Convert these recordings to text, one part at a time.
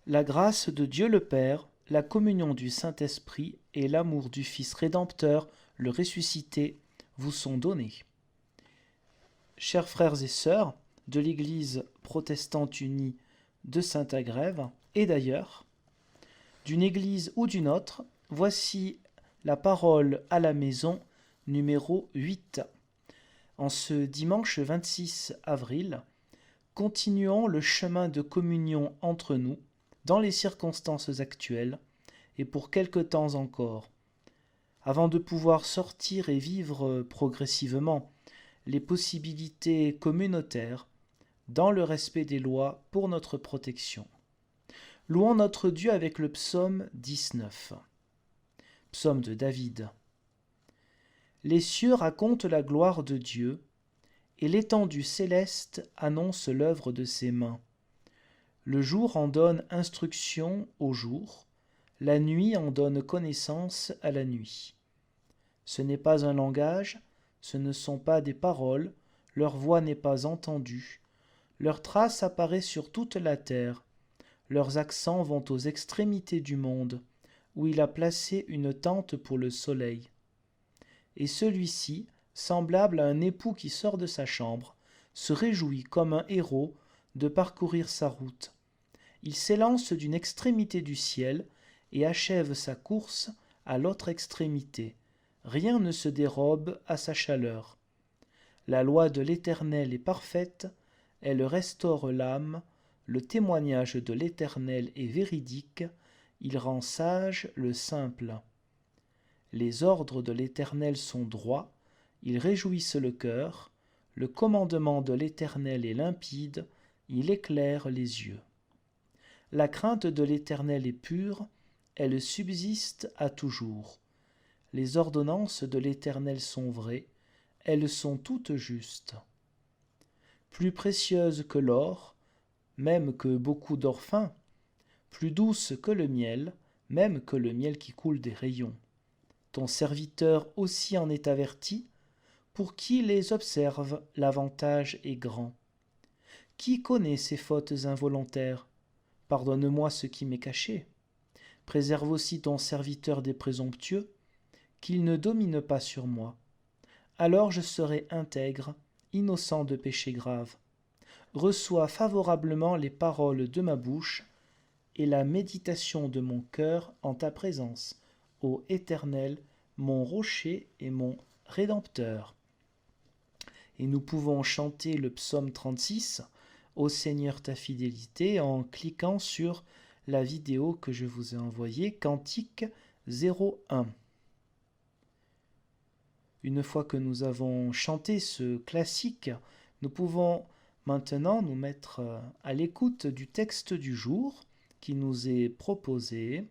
La grâce de Dieu le Père, la communion du Saint-Esprit et l'amour du Fils rédempteur, le ressuscité, vous sont donnés. Chers frères et sœurs de l'Église protestante unie de Saint-Agrève, et d'ailleurs, d'une église ou d'une autre, voici la parole à la maison numéro 8. En ce dimanche 26 avril, continuons le chemin de communion entre nous, dans les circonstances actuelles, et pour quelque temps encore, avant de pouvoir sortir et vivre progressivement les possibilités communautaires, dans le respect des lois pour notre protection. Louons notre Dieu avec le psaume 19. Psaume de David. Les cieux racontent la gloire de Dieu, et l'étendue céleste annonce l'œuvre de ses mains. Le jour en donne instruction au jour, la nuit en donne connaissance à la nuit. Ce n'est pas un langage, ce ne sont pas des paroles, leur voix n'est pas entendue, leur trace apparaît sur toute la terre, leurs accents vont aux extrémités du monde, où il a placé une tente pour le soleil. Et celui-ci, semblable à un époux qui sort de sa chambre, se réjouit comme un héros de parcourir sa route. Il s'élance d'une extrémité du ciel et achève sa course à l'autre extrémité. Rien ne se dérobe à sa chaleur. La loi de l'Éternel est parfaite, elle restaure l'âme, le témoignage de l'Éternel est véridique, il rend sage le simple. Les ordres de l'Éternel sont droits, ils réjouissent le cœur, le commandement de l'Éternel est limpide, il éclaire les yeux. La crainte de l'Éternel est pure, elle subsiste à toujours. Les ordonnances de l'Éternel sont vraies, elles sont toutes justes. Plus précieuses que l'or, même que beaucoup d'or fin, plus douces que le miel, même que le miel qui coule des rayons. Ton serviteur aussi en est averti, pour qui les observe, l'avantage est grand. Qui connaît ses fautes involontaires? Pardonne-moi ce qui m'est caché. Préserve aussi ton serviteur des présomptueux, qu'il ne domine pas sur moi. Alors je serai intègre, innocent de péché grave. Reçois favorablement les paroles de ma bouche et la méditation de mon cœur en ta présence, ô Éternel, mon rocher et mon rédempteur. Et nous pouvons chanter le psaume 36, Ô Seigneur ta fidélité, en cliquant sur la vidéo que je vous ai envoyée, Cantique 01. Une fois que nous avons chanté ce classique, nous pouvons maintenant nous mettre à l'écoute du texte du jour qui nous est proposé.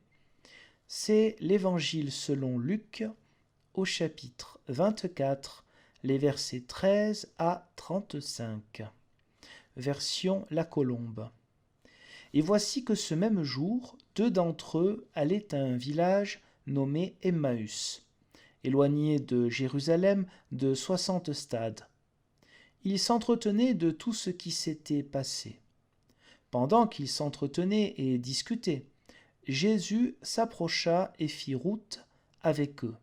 C'est l'Évangile selon Luc au chapitre 24, les versets 13 à 35. Version La Colombe. Et voici que ce même jour, deux d'entre eux allaient à un village nommé Emmaüs, éloigné de Jérusalem de 60 stades. Ils s'entretenaient de tout ce qui s'était passé. Pendant qu'ils s'entretenaient et discutaient, Jésus s'approcha et fit route avec eux.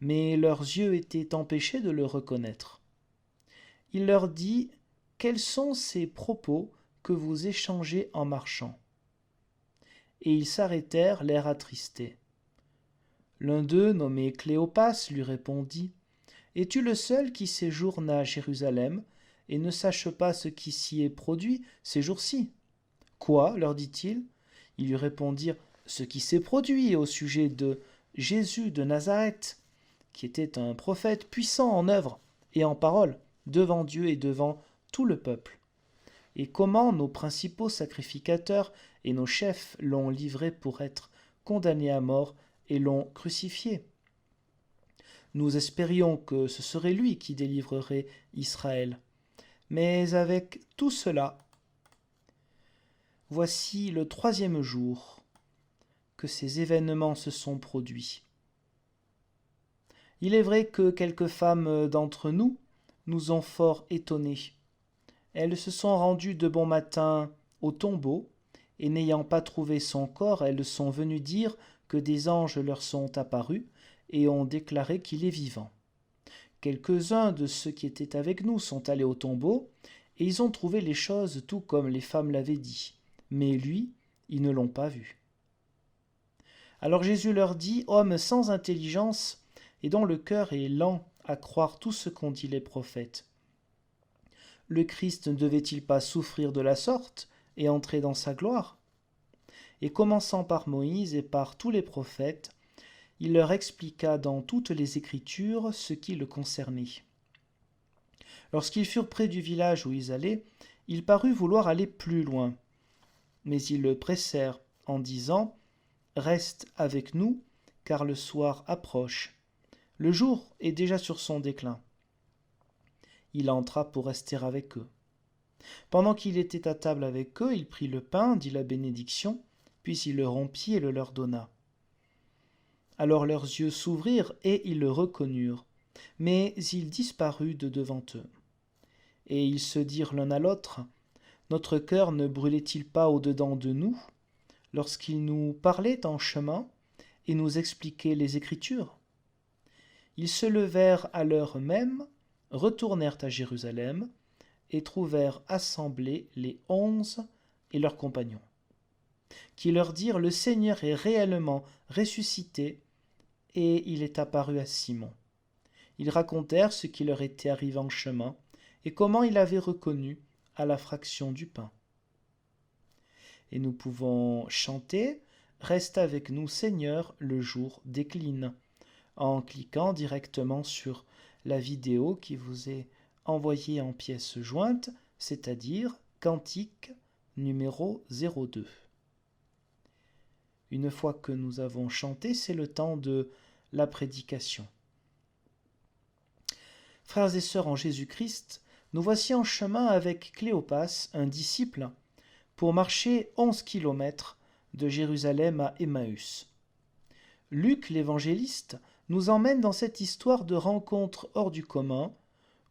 Mais leurs yeux étaient empêchés de le reconnaître. Il leur dit « Quels sont ces propos que vous échangez en marchant ?» Et ils s'arrêtèrent, l'air attristé. L'un d'eux, nommé Cléopas, lui répondit « Es-tu le seul qui séjourne à Jérusalem et ne sache pas ce qui s'y est produit ces jours-ci » Quoi leur dit-il. Ils lui répondirent « Ce qui s'est produit au sujet de Jésus de Nazareth, qui était un prophète puissant en œuvre et en parole, devant Dieu et devant tout le peuple. Et comment nos principaux sacrificateurs et nos chefs l'ont livré pour être condamné à mort et l'ont crucifié. Nous espérions que ce serait lui qui délivrerait Israël. Mais avec tout cela, voici le 3e jour que ces événements se sont produits. Il est vrai que quelques femmes d'entre nous nous ont fort étonnés. Elles se sont rendues de bon matin au tombeau et n'ayant pas trouvé son corps, elles sont venues dire que des anges leur sont apparus et ont déclaré qu'il est vivant. Quelques-uns de ceux qui étaient avec nous sont allés au tombeau, et ils ont trouvé les choses tout comme les femmes l'avaient dit, mais lui, ils ne l'ont pas vu. » Alors Jésus leur dit, « Hommes sans intelligence, et dont le cœur est lent à croire tout ce qu'ont dit les prophètes. Le Christ ne devait-il pas souffrir de la sorte et entrer dans sa gloire ?» Et commençant par Moïse et par tous les prophètes, il leur expliqua dans toutes les Écritures ce qui le concernait. Lorsqu'ils furent près du village où ils allaient, il parut vouloir aller plus loin. Mais ils le pressèrent en disant « Reste avec nous, car le soir approche. Le jour est déjà sur son déclin. » Il entra pour rester avec eux. Pendant qu'il était à table avec eux, il prit le pain, dit la bénédiction, puis il le rompit et le leur donna. Alors leurs yeux s'ouvrirent et ils le reconnurent, mais il disparut de devant eux. Et ils se dirent l'un à l'autre, « Notre cœur ne brûlait-il pas au-dedans de nous, lorsqu'il nous parlait en chemin et nous expliquait les Écritures ?» Ils se levèrent à l'heure même, retournèrent à Jérusalem et trouvèrent assemblés les 11 et leurs compagnons, qui leur dirent « Le Seigneur est réellement ressuscité et il est apparu à Simon. » Ils racontèrent ce qui leur était arrivé en chemin et comment il avait reconnu à la fraction du pain. Et nous pouvons chanter « Reste avec nous, Seigneur, le jour décline » en cliquant directement sur la vidéo qui vous est envoyée en pièces jointes, c'est-à-dire Cantique numéro 02. Une fois que nous avons chanté, c'est le temps de la prédication. Frères et sœurs en Jésus-Christ, nous voici en chemin avec Cléopas, un disciple, pour marcher 11 kilomètres de Jérusalem à Emmaüs. Luc, l'évangéliste, nous emmène dans cette histoire de rencontre hors du commun,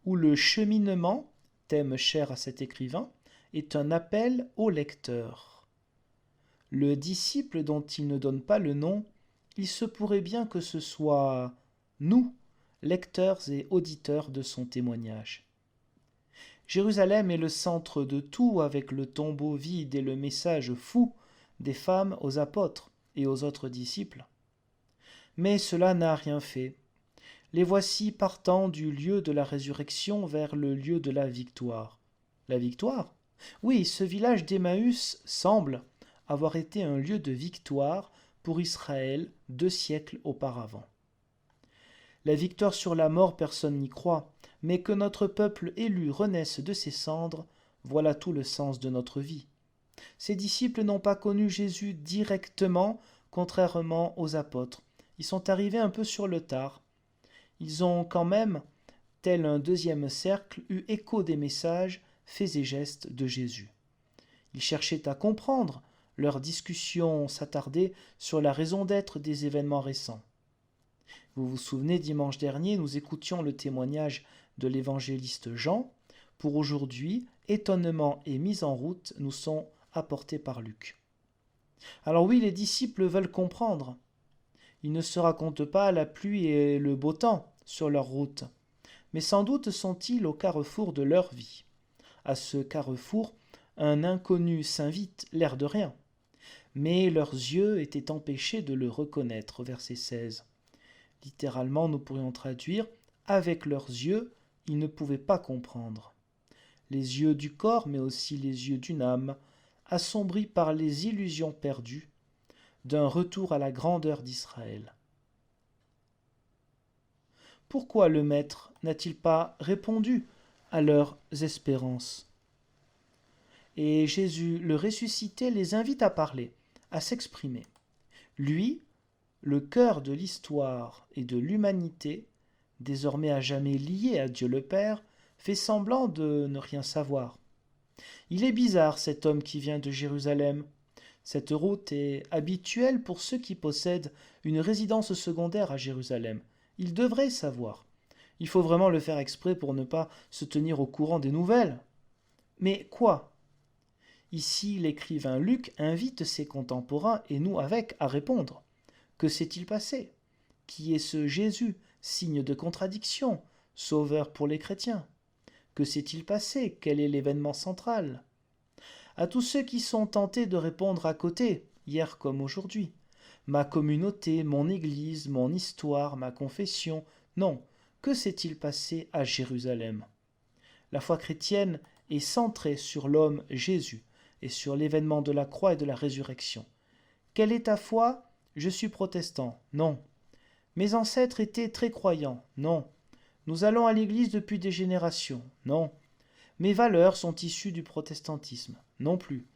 où le cheminement, thème cher à cet écrivain, est un appel au lecteur. Le disciple dont il ne donne pas le nom, il se pourrait bien que ce soit nous, lecteurs et auditeurs de son témoignage. Jérusalem est le centre de tout, avec le tombeau vide et le message fou des femmes aux apôtres et aux autres disciples. Mais cela n'a rien fait. Les voici partant du lieu de la résurrection vers le lieu de la victoire. La victoire ? Oui, ce village d'Emmaüs semble avoir été un lieu de victoire pour Israël 2 siècles auparavant. La victoire sur la mort, personne n'y croit, mais que notre peuple élu renaisse de ses cendres, voilà tout le sens de notre vie. Ces disciples n'ont pas connu Jésus directement, contrairement aux apôtres. Ils sont arrivés un peu sur le tard. Ils ont quand même, tel un deuxième cercle, eu écho des messages, faits et gestes de Jésus. Ils cherchaient à comprendre, leur discussion s'attardait sur la raison d'être des événements récents. Vous vous souvenez, dimanche dernier, nous écoutions le témoignage de l'évangéliste Jean. Pour aujourd'hui, étonnement et mise en route nous sont apportés par Luc. Alors oui, les disciples veulent comprendre. Ils ne se racontent pas la pluie et le beau temps sur leur route, mais sans doute sont-ils au carrefour de leur vie. À ce carrefour, un inconnu s'invite, l'air de rien. Mais leurs yeux étaient empêchés de le reconnaître, verset 16. Littéralement, nous pourrions traduire « avec leurs yeux, ils ne pouvaient pas comprendre ». Les yeux du corps, mais aussi les yeux d'une âme, assombris par les illusions perdues d'un retour à la grandeur d'Israël. Pourquoi le Maître n'a-t-il pas répondu à leurs espérances ? Et Jésus, le ressuscité, les invite à parler, à s'exprimer. Lui, le cœur de l'histoire et de l'humanité, désormais à jamais lié à Dieu le Père, fait semblant de ne rien savoir. Il est bizarre cet homme qui vient de Jérusalem. Cette route est habituelle pour ceux qui possèdent une résidence secondaire à Jérusalem. Il devrait savoir. Il faut vraiment le faire exprès pour ne pas se tenir au courant des nouvelles. Mais quoi ? Ici, l'écrivain Luc invite ses contemporains, et nous avec, à répondre. Que s'est-il passé? Qui est ce Jésus, signe de contradiction, sauveur pour les chrétiens? Que s'est-il passé? Quel est l'événement central? À tous ceux qui sont tentés de répondre à côté, hier comme aujourd'hui. Ma communauté, mon Église, mon histoire, ma confession. Non, que s'est-il passé à Jérusalem? La foi chrétienne est centrée sur l'homme Jésus et sur l'événement de la croix et de la résurrection. Quelle est ta foi? Je suis protestant. Non. Mes ancêtres étaient très croyants. Non. Nous allons à l'église depuis des générations. Non. Mes valeurs sont issues du protestantisme. Non plus.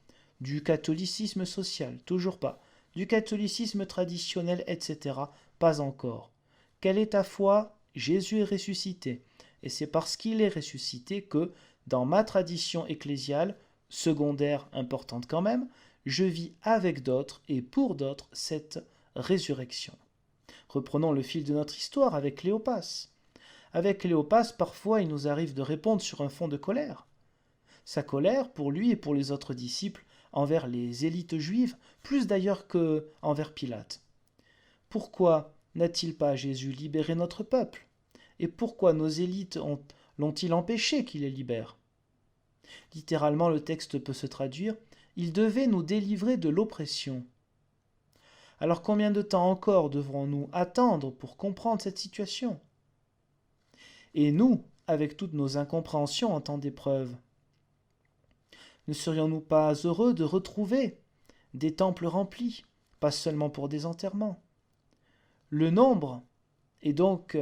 Du catholicisme social. Toujours pas. Du catholicisme traditionnel, etc. Pas encore. Quelle est ta foi? Jésus est ressuscité. Et c'est parce qu'il est ressuscité que, dans ma tradition ecclésiale, secondaire importante quand même, je vis avec d'autres et pour d'autres cette résurrection. Reprenons le fil de notre histoire avec Cléopas. Avec Cléopas, parfois il nous arrive de répondre sur un fond de colère. Sa colère, pour lui et pour les autres disciples, envers les élites juives, plus d'ailleurs que envers Pilate. Pourquoi n'a-t-il pas Jésus libéré notre peuple? Et pourquoi nos élites l'ont-ils empêché qu'il les libère? Littéralement, le texte peut se traduire « Il devait nous délivrer de l'oppression ». Alors combien de temps encore devrons-nous attendre pour comprendre cette situation? Et nous, avec toutes nos incompréhensions en temps d'épreuve, ne serions-nous pas heureux de retrouver des temples remplis, pas seulement pour des enterrements? Le nombre, et donc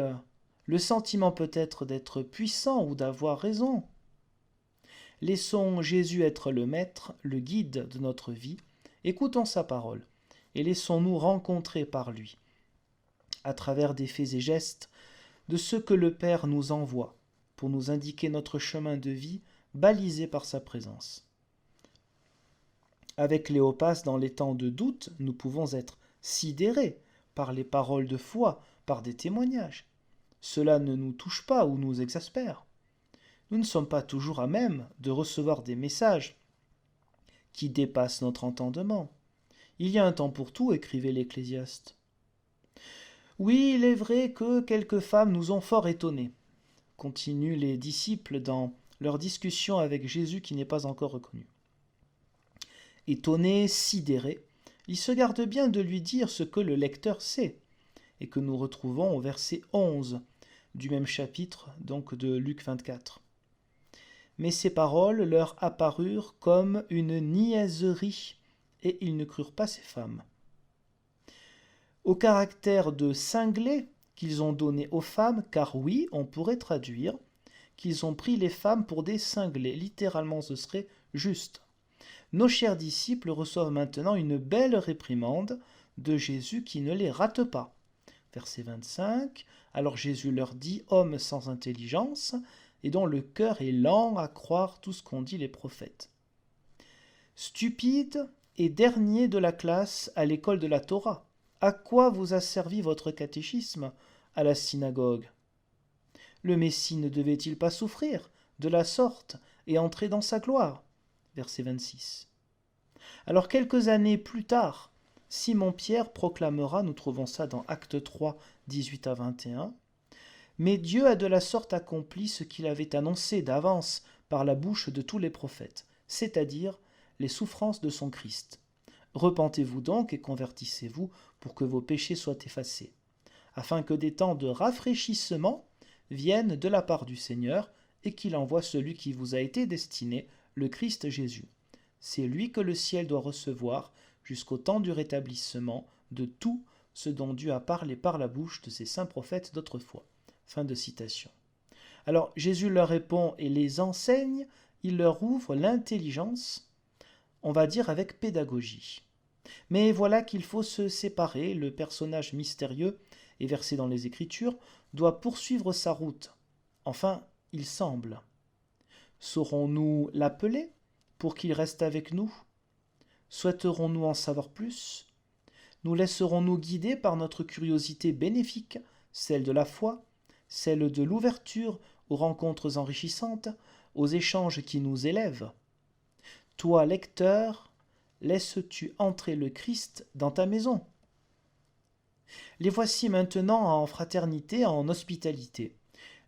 le sentiment peut-être d'être puissant ou d'avoir raison. Laissons Jésus être le maître, le guide de notre vie, écoutons sa parole, et laissons-nous rencontrer par lui, à travers des faits et gestes, de ce que le Père nous envoie, pour nous indiquer notre chemin de vie, balisé par sa présence. Avec Cléopas, dans les temps de doute, nous pouvons être sidérés par les paroles de foi, par des témoignages. Cela ne nous touche pas ou nous exaspère. Nous ne sommes pas toujours à même de recevoir des messages qui dépassent notre entendement. Il y a un temps pour tout, écrivait l'Ecclésiaste. Oui, il est vrai que quelques femmes nous ont fort étonnés, continuent les disciples dans leur discussion avec Jésus qui n'est pas encore reconnu. Étonnés, sidérés, ils se gardent bien de lui dire ce que le lecteur sait, et que nous retrouvons au verset 11 du même chapitre, donc de Luc 24. Mais ces paroles leur apparurent comme une niaiserie, et ils ne crurent pas ces femmes. Au caractère de cinglé qu'ils ont donné aux femmes, car oui, on pourrait traduire qu'ils ont pris les femmes pour des cinglés, littéralement ce serait juste. Nos chers disciples reçoivent maintenant une belle réprimande de Jésus qui ne les rate pas. Verset 25, alors Jésus leur dit « Hommes sans intelligence, et dont le cœur est lent à croire tout ce qu'ont dit les prophètes. Stupide et dernier de la classe à l'école de la Torah, à quoi vous a servi votre catéchisme à la synagogue? Le Messie ne devait-il pas souffrir de la sorte et entrer dans sa gloire ?» Verset 26. Alors quelques années plus tard, Simon-Pierre proclamera, nous trouvons ça dans Actes 3, 18 à 21, « Mais Dieu a de la sorte accompli ce qu'il avait annoncé d'avance par la bouche de tous les prophètes, c'est-à-dire les souffrances de son Christ. Repentez-vous donc et convertissez-vous pour que vos péchés soient effacés, afin que des temps de rafraîchissement viennent de la part du Seigneur et qu'il envoie celui qui vous a été destiné, le Christ Jésus. C'est lui que le ciel doit recevoir jusqu'au temps du rétablissement de tout ce dont Dieu a parlé par la bouche de ses saints prophètes d'autrefois. » Fin de citation. Alors Jésus leur répond et les enseigne, il leur ouvre l'intelligence, on va dire avec pédagogie. Mais voilà qu'il faut se séparer, le personnage mystérieux et versé dans les Écritures doit poursuivre sa route. Enfin, il semble. Saurons-nous l'appeler pour qu'il reste avec nous? Souhaiterons-nous en savoir plus? Nous laisserons-nous guider par notre curiosité bénéfique, celle de la foi, celle de l'ouverture aux rencontres enrichissantes, aux échanges qui nous élèvent? Toi, lecteur, laisses-tu entrer le Christ dans ta maison? Les voici maintenant en fraternité, en hospitalité.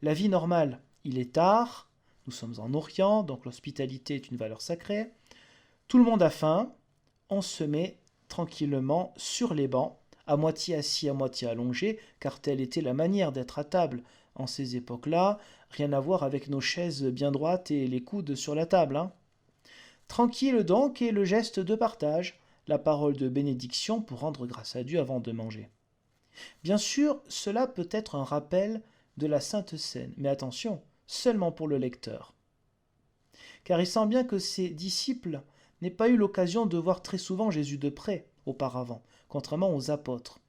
La vie normale, il est tard, nous sommes en Orient, donc l'hospitalité est une valeur sacrée. Tout le monde a faim, on se met tranquillement sur les bancs, à moitié assis, à moitié allongé, car telle était la manière d'être à table en ces époques-là, rien à voir avec nos chaises bien droites et les coudes sur la table. Tranquille donc, et le geste de partage, la parole de bénédiction pour rendre grâce à Dieu avant de manger. Bien sûr, cela peut être un rappel de la Sainte Seine, mais attention, seulement pour le lecteur. Car il sent bien que ses disciples n'aient pas eu l'occasion de voir très souvent Jésus de près auparavant, contrairement aux apôtres.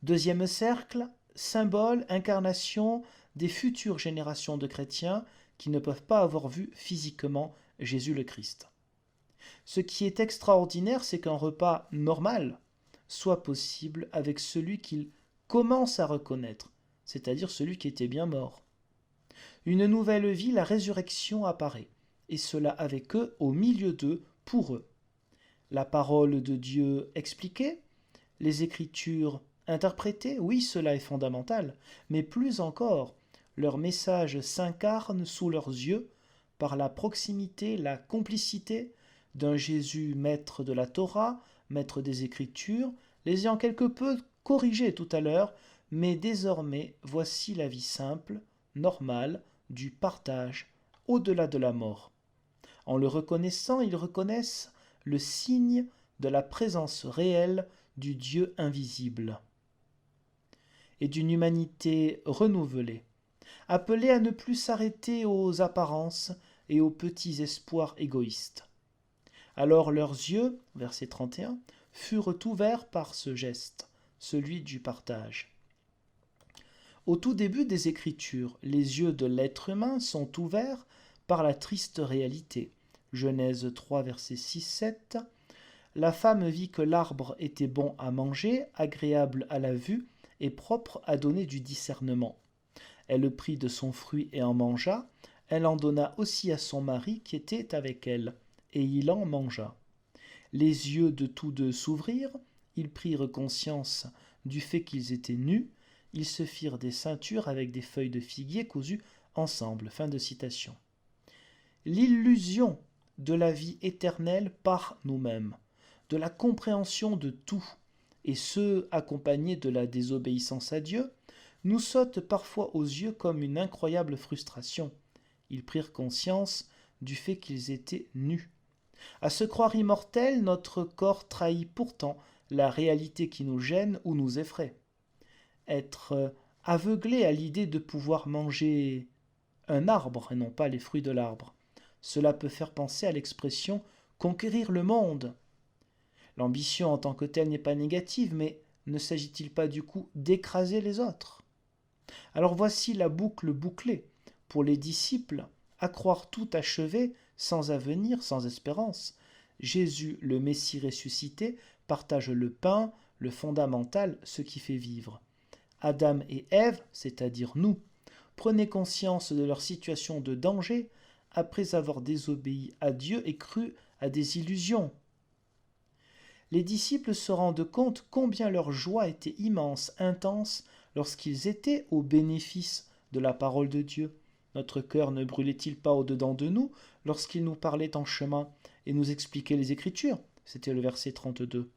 Deuxième cercle, symbole, incarnation des futures générations de chrétiens qui ne peuvent pas avoir vu physiquement Jésus le Christ. Ce qui est extraordinaire, c'est qu'un repas normal soit possible avec celui qu'ils commencent à reconnaître, c'est-à-dire celui qui était bien mort. Une nouvelle vie, la résurrection apparaît, et cela avec eux, au milieu d'eux, pour eux. La parole de Dieu expliquée, les Écritures interprétées, oui, cela est fondamental, mais plus encore, leur message s'incarne sous leurs yeux par la proximité, la complicité d'un Jésus maître de la Torah, maître des Écritures, les ayant quelque peu corrigés tout à l'heure, mais désormais voici la vie simple, normale, du partage, au-delà de la mort. En le reconnaissant, ils reconnaissent le signe de la présence réelle du Dieu invisible et d'une humanité renouvelée, appelée à ne plus s'arrêter aux apparences et aux petits espoirs égoïstes. Alors leurs yeux, verset 31, furent ouverts par ce geste, celui du partage. Au tout début des Écritures, les yeux de l'être humain sont ouverts par la triste réalité. Genèse 3, versets 6-7. La femme vit que l'arbre était bon à manger, agréable à la vue et propre à donner du discernement. Elle prit de son fruit et en mangea. Elle en donna aussi à son mari qui était avec elle, et il en mangea. Les yeux de tous deux s'ouvrirent, ils prirent conscience du fait qu'ils étaient nus, ils se firent des ceintures avec des feuilles de figuier cousues ensemble. Fin de citation. L'illusion de la vie éternelle par nous-mêmes, de la compréhension de tout, et ce accompagné de la désobéissance à Dieu, nous saute parfois aux yeux comme une incroyable frustration. Ils prirent conscience du fait qu'ils étaient nus. À se croire immortels, notre corps trahit pourtant la réalité qui nous gêne ou nous effraie. Être aveuglé à l'idée de pouvoir manger un arbre et non pas les fruits de l'arbre, cela peut faire penser à l'expression « conquérir le monde ». L'ambition en tant que telle n'est pas négative, mais ne s'agit-il pas du coup d'écraser les autres? Alors voici la boucle bouclée pour les disciples, à croire tout achevé, sans avenir, sans espérance. Jésus, le Messie ressuscité, partage le pain, le fondamental, ce qui fait vivre. Adam et Ève, c'est-à-dire nous, prenaient conscience de leur situation de danger après avoir désobéi à Dieu et cru à des illusions. Les disciples se rendent compte combien leur joie était immense, intense, lorsqu'ils étaient au bénéfice de la parole de Dieu. Notre cœur ne brûlait-il pas au-dedans de nous lorsqu'il nous parlait en chemin et nous expliquait les Écritures? C'était le verset 32.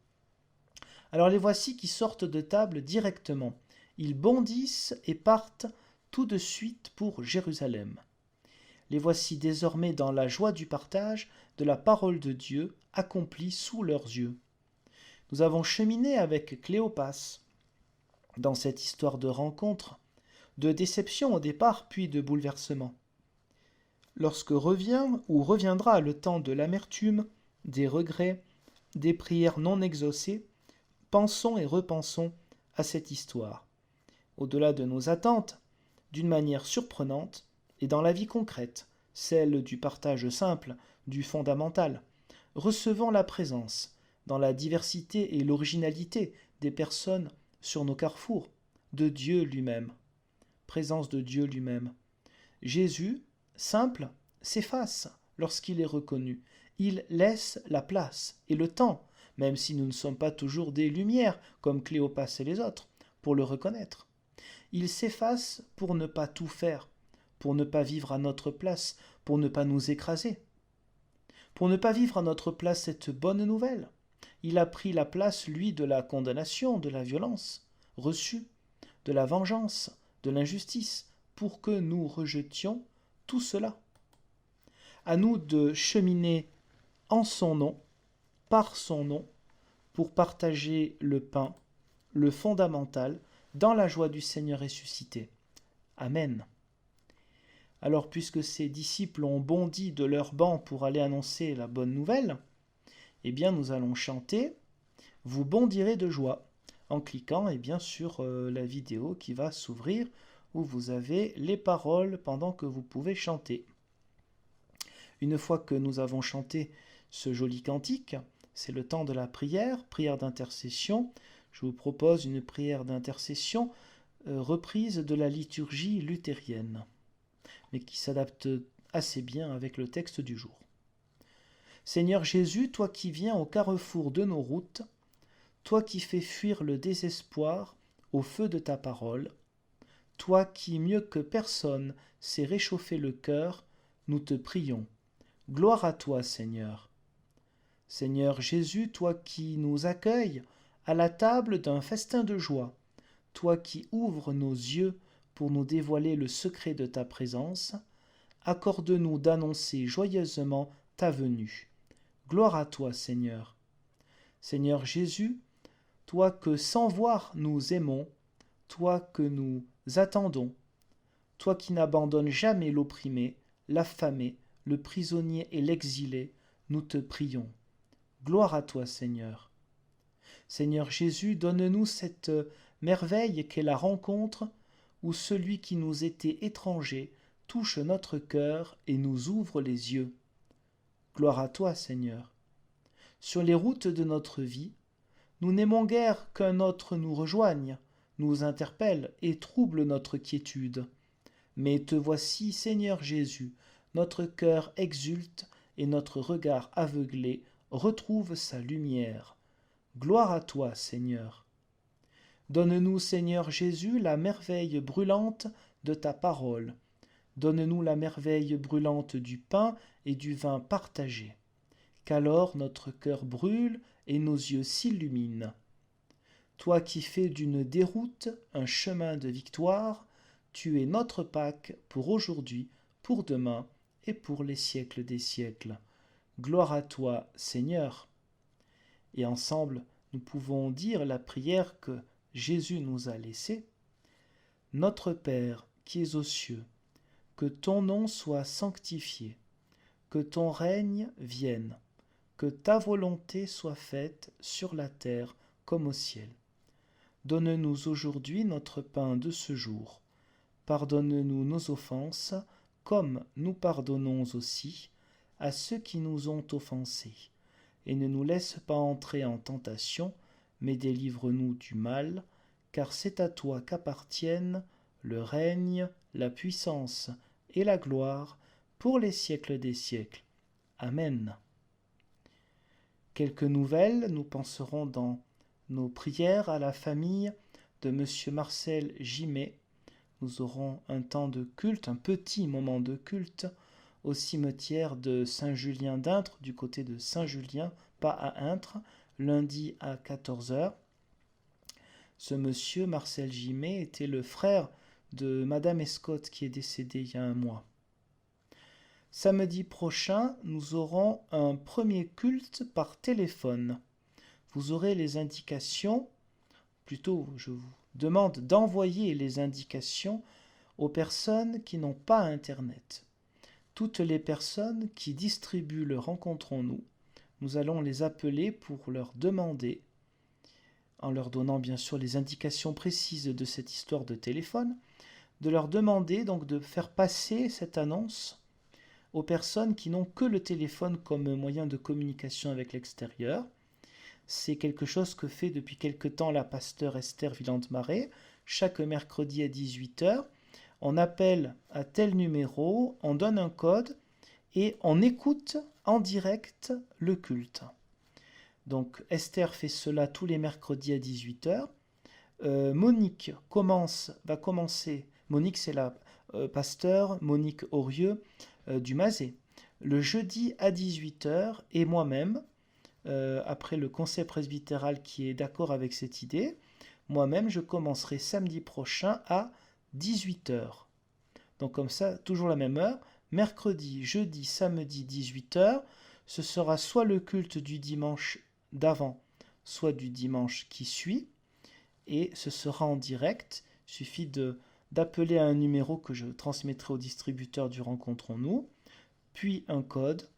Alors les voici qui sortent de table directement. Ils bondissent et partent tout de suite pour Jérusalem. Les voici désormais dans la joie du partage de la parole de Dieu accomplie sous leurs yeux. Nous avons cheminé avec Cléopas dans cette histoire de rencontre, de déception au départ, puis de bouleversement. Lorsque revient ou reviendra le temps de l'amertume, des regrets, des prières non exaucées, pensons et repensons à cette histoire. Au-delà de nos attentes, d'une manière surprenante, et dans la vie concrète, celle du partage simple, du fondamental, recevons la présence, dans la diversité et l'originalité des personnes sur nos carrefours, de Dieu lui-même. Présence de Dieu lui-même. Jésus, simple, s'efface lorsqu'il est reconnu, Il laisse la place et le temps, même si nous ne sommes pas toujours des lumières, comme Cléopas et les autres, pour le reconnaître. Il s'efface pour ne pas tout faire, pour ne pas vivre à notre place, pour ne pas nous écraser, pour ne pas vivre à notre place cette bonne nouvelle. Il a pris la place, lui, de la condamnation, de la violence reçue, de la vengeance, de l'injustice, pour que nous rejetions tout cela. À nous de cheminer en son nom, par son nom, pour partager le pain, le fondamental, dans la joie du Seigneur ressuscité. Amen. Alors, puisque ces disciples ont bondi de leur banc pour aller annoncer la bonne nouvelle, eh bien, nous allons chanter « Vous bondirez de joie » en cliquant sur la vidéo qui va s'ouvrir où vous avez les paroles pendant que vous pouvez chanter. Une fois que nous avons chanté ce joli cantique, c'est le temps de la prière, prière d'intercession. Je vous propose une prière d'intercession reprise de la liturgie luthérienne, mais qui s'adapte assez bien avec le texte du jour. Seigneur Jésus, toi qui viens au carrefour de nos routes, toi qui fais fuir le désespoir au feu de ta parole, toi qui mieux que personne sais réchauffer le cœur, nous te prions. Gloire à toi, Seigneur. Seigneur Jésus, toi qui nous accueilles à la table d'un festin de joie, toi qui ouvres nos yeux pour nous dévoiler le secret de ta présence, accorde-nous d'annoncer joyeusement ta venue. Gloire à toi, Seigneur. Seigneur Jésus, toi que sans voir nous aimons, toi que nous attendons, toi qui n'abandonnes jamais l'opprimé, l'affamé, le prisonnier et l'exilé, nous te prions. Gloire à toi, Seigneur. Seigneur Jésus, donne-nous cette merveille qu'est la rencontre où celui qui nous était étranger touche notre cœur et nous ouvre les yeux. Gloire à toi, Seigneur. Sur les routes de notre vie, nous n'aimons guère qu'un autre nous rejoigne, nous interpelle et trouble notre quiétude. Mais te voici, Seigneur Jésus, notre cœur exulte et notre regard aveuglé retrouve sa lumière. Gloire à toi, Seigneur. Donne-nous, Seigneur Jésus, la merveille brûlante de ta parole. Donne-nous la merveille brûlante du pain et du vin partagés. Qu'alors notre cœur brûle et nos yeux s'illuminent. Toi qui fais d'une déroute un chemin de victoire, tu es notre Pâque pour aujourd'hui, pour demain et pour les siècles des siècles. Gloire à toi, Seigneur. Et ensemble, nous pouvons dire la prière que Jésus nous a laissée. Notre Père qui es aux cieux, que ton nom soit sanctifié, que ton règne vienne, que ta volonté soit faite sur la terre comme au ciel. Donne-nous aujourd'hui notre pain de ce jour. Pardonne-nous nos offenses, comme nous pardonnons aussi à ceux qui nous ont offensés. Et ne nous laisse pas entrer en tentation, mais délivre-nous du mal, car c'est à toi qu'appartiennent le règne, la puissance et la gloire pour les siècles des siècles. Amen. Quelques nouvelles, nous penserons dans nos prières à la famille de M. Marcel Gimet. Nous aurons un temps de culte, un petit moment de culte, au cimetière de Saint-Julien d'Intres, du côté de Saint-Julien, pas à Intres, lundi à 14h. Ce monsieur, Marcel Gimet, était le frère de Madame Escotte qui est décédée il y a un mois. Samedi prochain, nous aurons un premier culte par téléphone. Vous aurez les indications, plutôt je vous demande d'envoyer les indications aux personnes qui n'ont pas Internet. Toutes les personnes qui distribuent le Rencontrons-nous, nous allons les appeler pour leur demander, en leur donnant bien sûr les indications précises de cette histoire de téléphone, de leur demander donc de faire passer cette annonce aux personnes qui n'ont que le téléphone comme moyen de communication avec l'extérieur. C'est quelque chose que fait depuis quelque temps la pasteure Esther Villante-Marais. Chaque mercredi à 18h, on appelle à tel numéro, on donne un code et on écoute en direct le culte. Donc Esther fait cela tous les mercredis à 18h. Monique va commencer, Monique c'est la pasteur, Monique Aurieux du Mazet, le jeudi à 18h, et moi-même, après le conseil presbytéral qui est d'accord avec cette idée, moi-même je commencerai samedi prochain à 18h. Donc comme ça, toujours la même heure, mercredi, jeudi, samedi 18h, ce sera soit le culte du dimanche d'avant, soit du dimanche qui suit, et ce sera en direct. Il suffit d'appeler à un numéro que je transmettrai au distributeur du Rencontrons-nous, puis un code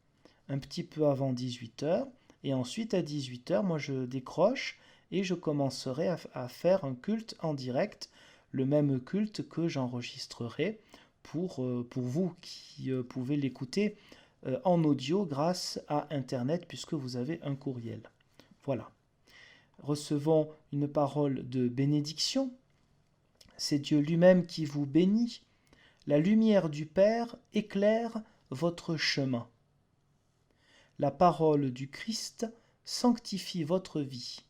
un petit peu avant 18h, et ensuite à 18h, moi je décroche et je commencerai à faire un culte en direct, le même culte que j'enregistrerai pour vous qui pouvez l'écouter en audio grâce à Internet puisque vous avez un courriel. Voilà. Recevons une parole de bénédiction. C'est Dieu lui-même qui vous bénit. La lumière du Père éclaire votre chemin. La parole du Christ sanctifie votre vie.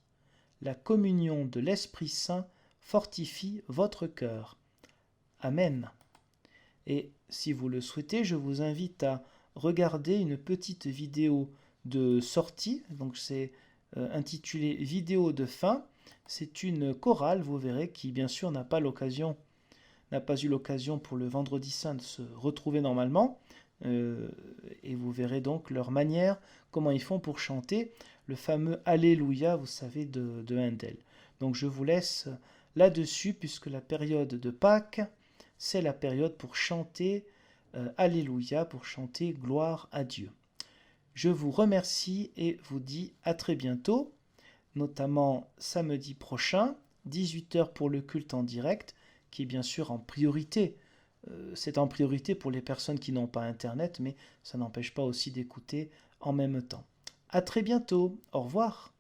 La communion de l'Esprit Saint fortifie votre cœur. Amen. Et si vous le souhaitez, je vous invite à regarder une petite vidéo de sortie. Donc c'est intitulé Vidéo de fin. C'est une chorale, vous verrez, qui bien sûr n'a pas eu l'occasion pour le vendredi saint de se retrouver normalement. Et vous verrez donc leur manière, comment ils font pour chanter le fameux Alléluia, vous savez, de Handel. Donc je vous laisse là-dessus, puisque la période de Pâques, c'est la période pour chanter Alléluia, pour chanter gloire à Dieu. Je vous remercie et vous dis à très bientôt, notamment samedi prochain, 18h pour le culte en direct, qui est bien sûr en priorité. C'est en priorité pour les personnes qui n'ont pas Internet, mais ça n'empêche pas aussi d'écouter en même temps. À très bientôt, au revoir.